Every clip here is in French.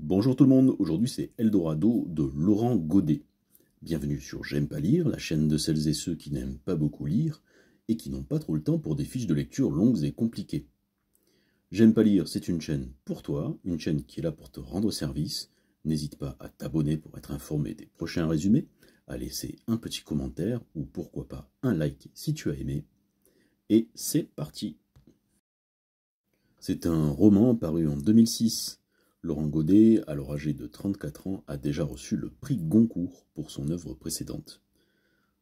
Bonjour tout le monde, aujourd'hui c'est Eldorado de Laurent Godet. Bienvenue sur J'aime pas lire, la chaîne de celles et ceux qui n'aiment pas beaucoup lire et qui n'ont pas trop le temps pour des fiches de lecture longues et compliquées. J'aime pas lire, c'est une chaîne pour toi, une chaîne qui est là pour te rendre service. N'hésite pas à t'abonner pour être informé des prochains résumés, à laisser un petit commentaire ou pourquoi pas un like si tu as aimé. Et c'est parti. C'est un roman paru en 2006. Laurent Godet, alors âgé de 34 ans, a déjà reçu le prix Goncourt pour son œuvre précédente.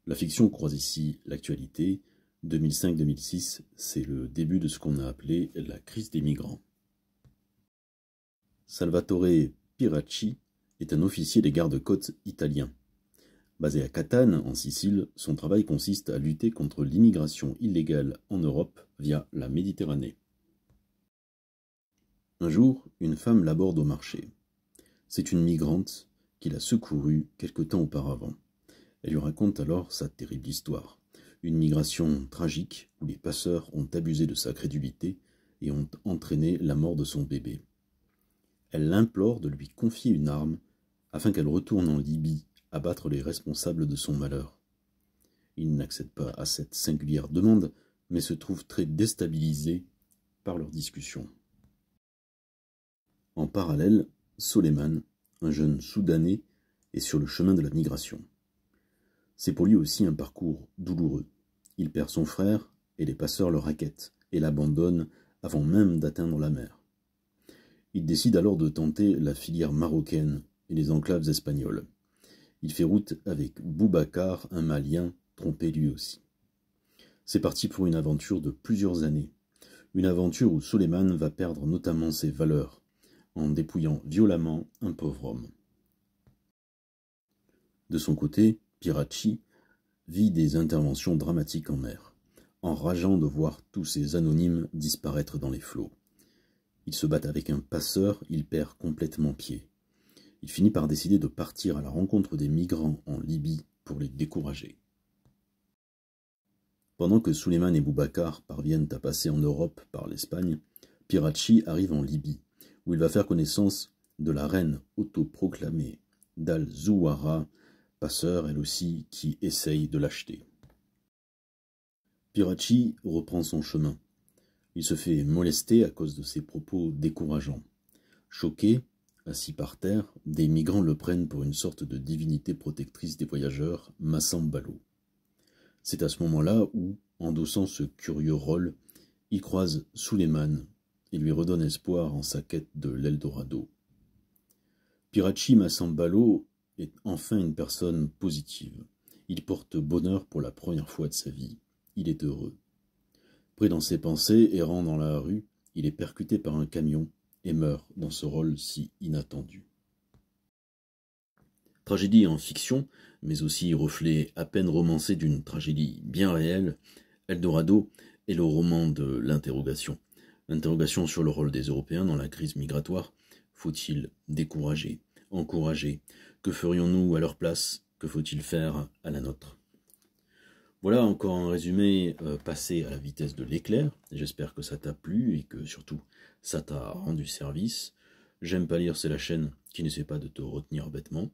La fiction croise ici l'actualité. 2005-2006, c'est le début de ce qu'on a appelé la crise des migrants. Salvatore Piracci est un officier des gardes-côtes italiens. Basé à Catane, en Sicile, son travail consiste à lutter contre l'immigration illégale en Europe via la Méditerranée. Un jour, une femme l'aborde au marché. C'est une migrante qui l'a secourue quelque temps auparavant. Elle lui raconte alors sa terrible histoire. Une migration tragique où les passeurs ont abusé de sa crédulité et ont entraîné la mort de son bébé. Elle l'implore de lui confier une arme afin qu'elle retourne en Libye abattre les responsables de son malheur. Il n'accède pas à cette singulière demande, mais se trouve très déstabilisé par leur discussion. En parallèle, Soleiman, un jeune Soudanais, est sur le chemin de la migration. C'est pour lui aussi un parcours douloureux. Il perd son frère et les passeurs le raquettent et l'abandonnent avant même d'atteindre la mer. Il décide alors de tenter la filière marocaine et les enclaves espagnoles. Il fait route avec Boubacar, un Malien, trompé lui aussi. C'est parti pour une aventure de plusieurs années. Une aventure où Soleiman va perdre notamment ses valeurs, en dépouillant violemment un pauvre homme. De son côté, Piracci vit des interventions dramatiques en mer, enrageant de voir tous ces anonymes disparaître dans les flots. Il se bat avec un passeur, il perd complètement pied. Il finit par décider de partir à la rencontre des migrants en Libye pour les décourager. Pendant que Soleiman et Boubacar parviennent à passer en Europe par l'Espagne, Piracci arrive en Libye, où il va faire connaissance de la reine autoproclamée d'Al-Zouara, passeur elle aussi qui essaye de l'acheter. Piracci reprend son chemin. Il se fait molester à cause de ses propos décourageants. Choqué, assis par terre, des migrants le prennent pour une sorte de divinité protectrice des voyageurs, Massambalo. C'est à ce moment-là où, endossant ce curieux rôle, il croise Soleiman et lui redonne espoir en sa quête de l'Eldorado. Piracci Massambalo est enfin une personne positive. Il porte bonheur pour la première fois de sa vie. Il est heureux. Pris dans ses pensées, errant dans la rue, il est percuté par un camion et meurt dans ce rôle si inattendu. Tragédie en fiction, mais aussi reflet à peine romancé d'une tragédie bien réelle, Eldorado est le roman de l'interrogation. Interrogation sur le rôle des Européens dans la crise migratoire. Faut-il décourager, encourager? Que ferions-nous à leur place? Que faut-il faire à la nôtre? Voilà encore un résumé passé à la vitesse de l'éclair. J'espère que ça t'a plu et que surtout ça t'a rendu service. J'aime pas lire, c'est la chaîne qui n'essaie pas de te retenir bêtement.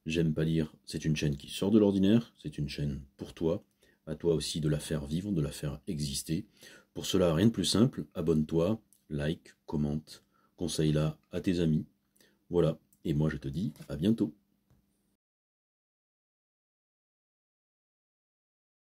J'aime pas lire, c'est une chaîne qui sort de l'ordinaire, c'est une chaîne pour toi, à toi aussi de la faire vivre, de la faire exister. Pour cela, rien de plus simple, abonne-toi, like, commente, conseille-la à tes amis. Voilà, et moi je te dis à bientôt.